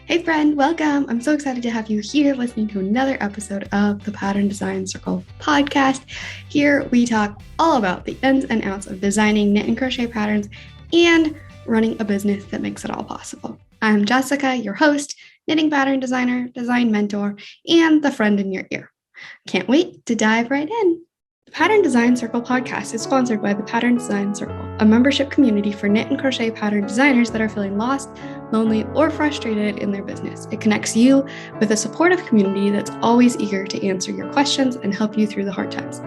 Hey friend, welcome. I'm so excited to have you here listening to another episode of the Pattern Design Circle podcast. Here we talk all about the ins and outs of designing knit and crochet patterns and running a business that makes it all possible. I'm Jessica, your host, knitting pattern designer, design mentor, and the friend in your ear. Can't wait to dive right in. The Pattern Design Circle podcast is sponsored by the Pattern Design Circle, a membership community for knit and crochet pattern designers that are feeling lost, lonely, or frustrated in their business. It connects you with a supportive community that's always eager to answer your questions and help you through the hard times.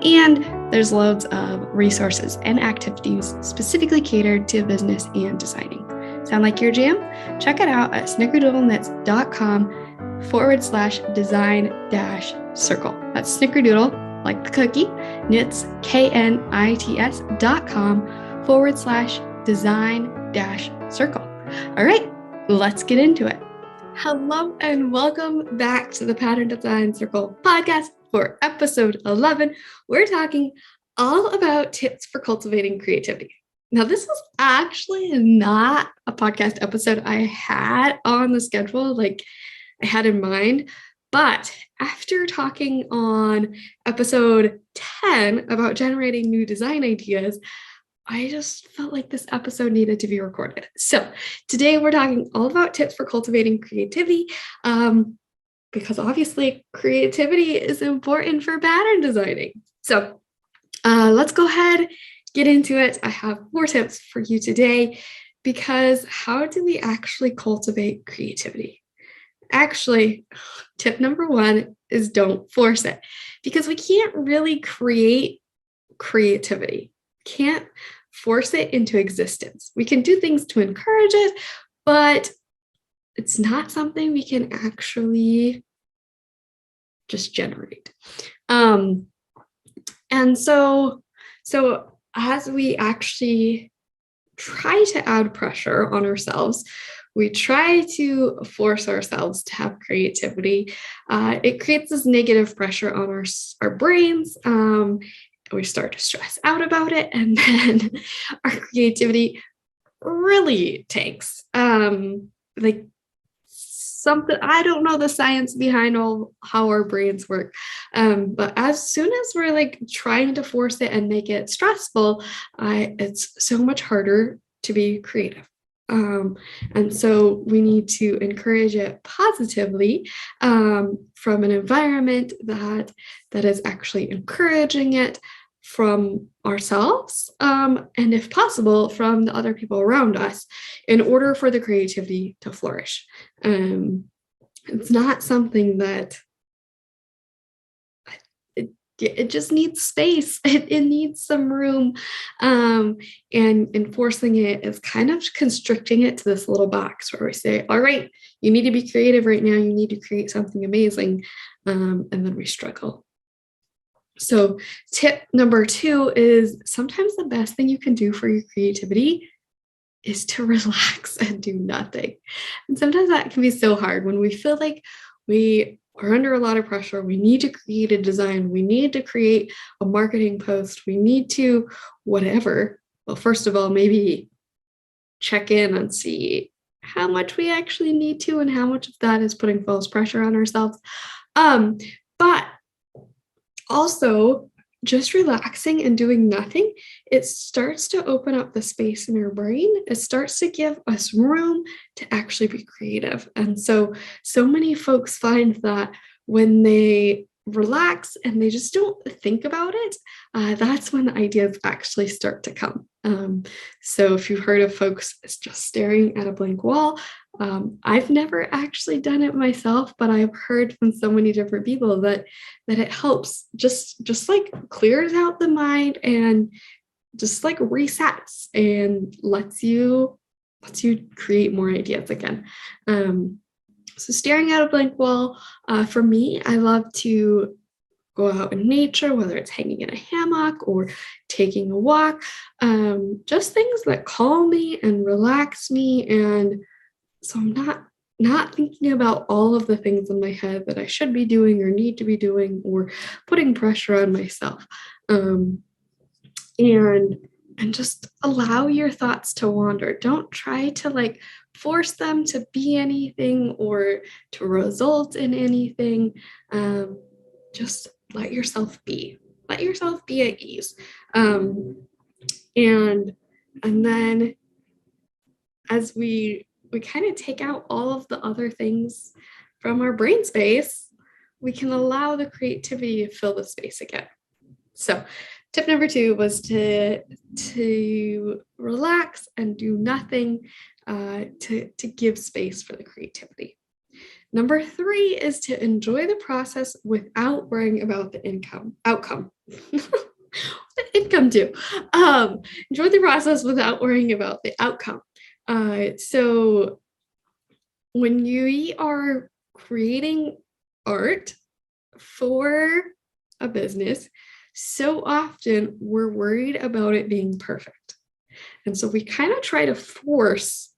And there's loads of resources and activities specifically catered to business and designing. Sound like your jam? Check it out at snickerdoodleknits.com/design-circle. That's snickerdoodle, like the cookie, knits, knits.com/design-circle. All right, let's get into it. Hello and welcome back to the Pattern Design Circle podcast for episode 11. We're talking all about tips for cultivating creativity. Now, this was actually not a podcast episode I had on the schedule, like I had in mind, but after talking on episode 10 about generating new design ideas, I just felt like this episode needed to be recorded. So today we're talking all about tips for cultivating creativity, because obviously creativity is important for pattern designing. So let's go ahead, get into it. I have 4 tips for you today, because how do we actually cultivate creativity? Actually, tip number 1 is don't force it, because we can't really create creativity. Can't force it into existence. We can do things to encourage it, but it's not something we can actually just generate. And so as we actually try to add pressure on ourselves, we try to force ourselves to have creativity. It creates this negative pressure on our brains. We start to stress out about it, and then our creativity really tanks. Like something, I don't know the science behind how our brains work, but as soon as we're like trying to force it and make it stressful, it's so much harder to be creative. And so we need to encourage it positively, from an environment that is actually encouraging it from ourselves, and if possible, from the other people around us, in order for the creativity to flourish. It's not something that it just needs space. It needs some room. And enforcing it is kind of constricting it to this little box where we say, all right, you need to be creative right now. You need to create something amazing. And then we struggle. So tip number 2 is sometimes the best thing you can do for your creativity is to relax and do nothing. And sometimes that can be so hard when we feel like we are under a lot of pressure. We need to create a design. We need to create a marketing post. We need to whatever. Well, first of all, maybe check in and see how much we actually need to and how much of that is putting false pressure on ourselves. But also, just relaxing and doing nothing, it starts to open up the space in our brain. It starts to give us room to actually be creative. And so many folks find that when they relax and they just don't think about it, that's when the ideas actually start to come. So if you've heard of folks just staring at a blank wall, I've never actually done it myself, but I've heard from so many different people that it helps, just like clears out the mind and just like resets and lets you create more ideas again. So staring at a blank wall, for me, I love to go out in nature, whether it's hanging in a hammock or taking a walk, just things that calm me and relax me. And so I'm not thinking about all of the things in my head that I should be doing or need to be doing or putting pressure on myself. And and just allow your thoughts to wander. Don't try to like force them to be anything or to result in anything. Just let yourself be. Let yourself be at ease. And then as we kind of take out all of the other things from our brain space, we can allow the creativity to fill the space again. So tip number 2 was to relax and do nothing, to give space for the creativity. Number 3 is to enjoy the process without worrying about the outcome. Income too. Enjoy the process without worrying about the outcome. So when you are creating art for a business, so often we're worried about it being perfect. And so we kind of try to force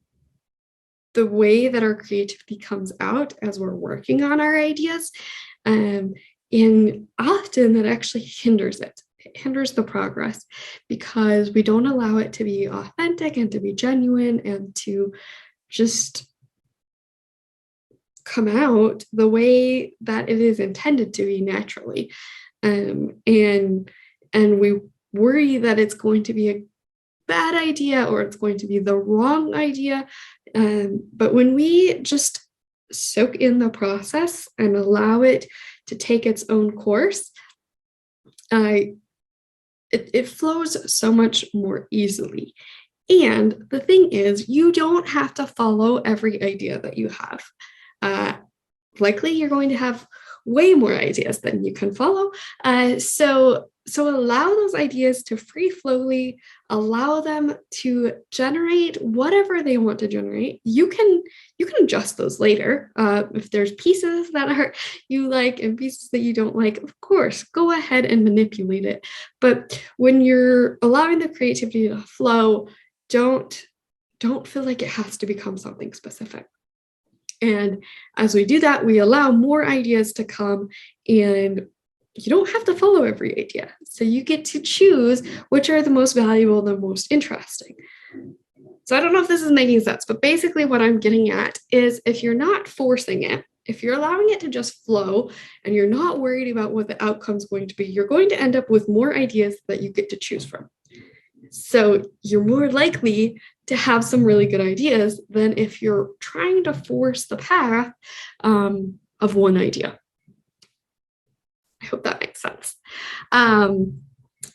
the way that our creativity comes out as we're working on our ideas. And often that actually hinders it. It hinders the progress because we don't allow it to be authentic and to be genuine and to just come out the way that it is intended to be naturally. And we worry that it's going to be a bad idea or it's going to be the wrong idea. But when we just soak in the process and allow it to take its own course, it flows so much more easily. And the thing is, you don't have to follow every idea that you have. Likely you're going to have way more ideas than you can follow. So allow those ideas to free flowly, allow them to generate whatever they want to generate. You can adjust those later. If there's pieces that you like and pieces that you don't like, of course, go ahead and manipulate it. But when you're allowing the creativity to flow, don't feel like it has to become something specific. And as we do that, we allow more ideas to come, and you don't have to follow every idea. So you get to choose which are the most valuable, the most interesting. So I don't know if this is making sense, but basically what I'm getting at is if you're not forcing it, if you're allowing it to just flow and you're not worried about what the outcome's going to be, you're going to end up with more ideas that you get to choose from. So you're more likely to have some really good ideas than if you're trying to force the path of one idea. I hope that makes sense. And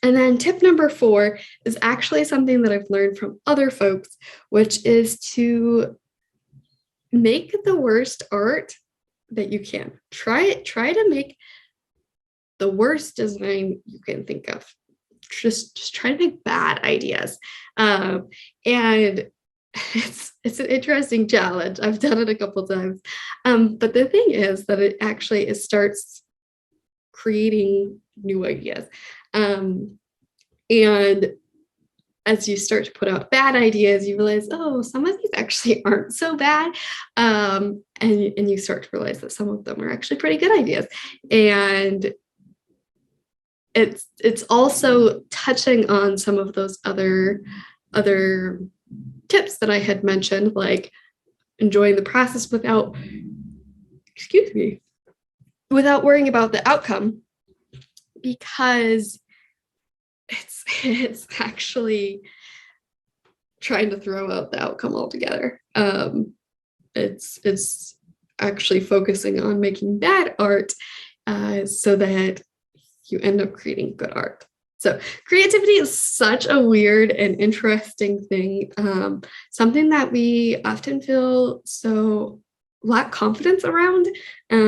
then tip number 4 is actually something that I've learned from other folks, which is to make the worst art that you can. Try to make the worst design you can think of. Just try to make bad ideas. And it's an interesting challenge. I've done it a couple times. But the thing is that it starts creating new ideas. And as you start to put out bad ideas, you realize, oh, some of these actually aren't so bad. And you start to realize that some of them are actually pretty good ideas. And it's also touching on some of those other tips that I had mentioned, like enjoying the process without worrying about the outcome, because it's actually trying to throw out the outcome altogether. It's actually focusing on making bad art so that you end up creating good art. So creativity is such a weird and interesting thing, something that we often feel so lack confidence around,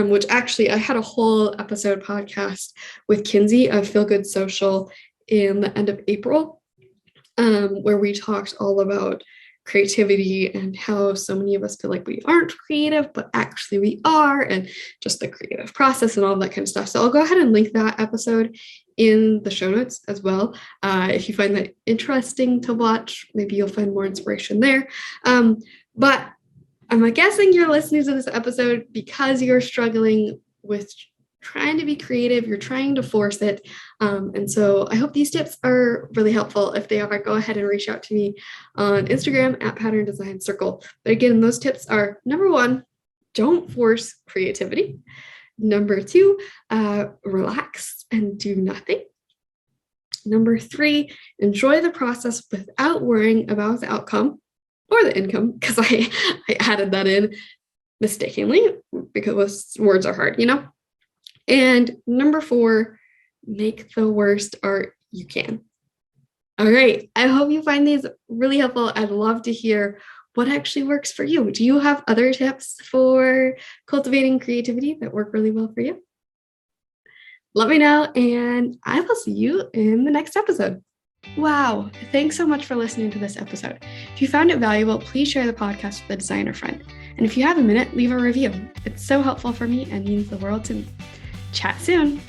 which actually I had a whole episode podcast with Kinsey of Feel Good Social in the end of April, where we talked all about creativity and how so many of us feel like we aren't creative, but actually we are, and just the creative process and all that kind of stuff. So I'll go ahead and link that episode in the show notes as well. If you find that interesting to watch, maybe you'll find more inspiration there. But I'm guessing you're listening to this episode because you're struggling with trying to be creative, you're trying to force it. And so I hope these tips are really helpful. If they are, go ahead and reach out to me on Instagram at Pattern Design Circle. But again, those tips are: number one, don't force creativity. Number two, relax and do nothing. Number three, enjoy the process without worrying about the outcome or the income, because I added that in mistakenly because words are hard, And number four, make the worst art you can. All right. I hope you find these really helpful. I'd love to hear what actually works for you. Do you have other tips for cultivating creativity that work really well for you? Let me know, and I will see you in the next episode. Wow. Thanks so much for listening to this episode. If you found it valuable, please share the podcast with a designer friend. And if you have a minute, leave a review. It's so helpful for me and means the world to me. Chat soon.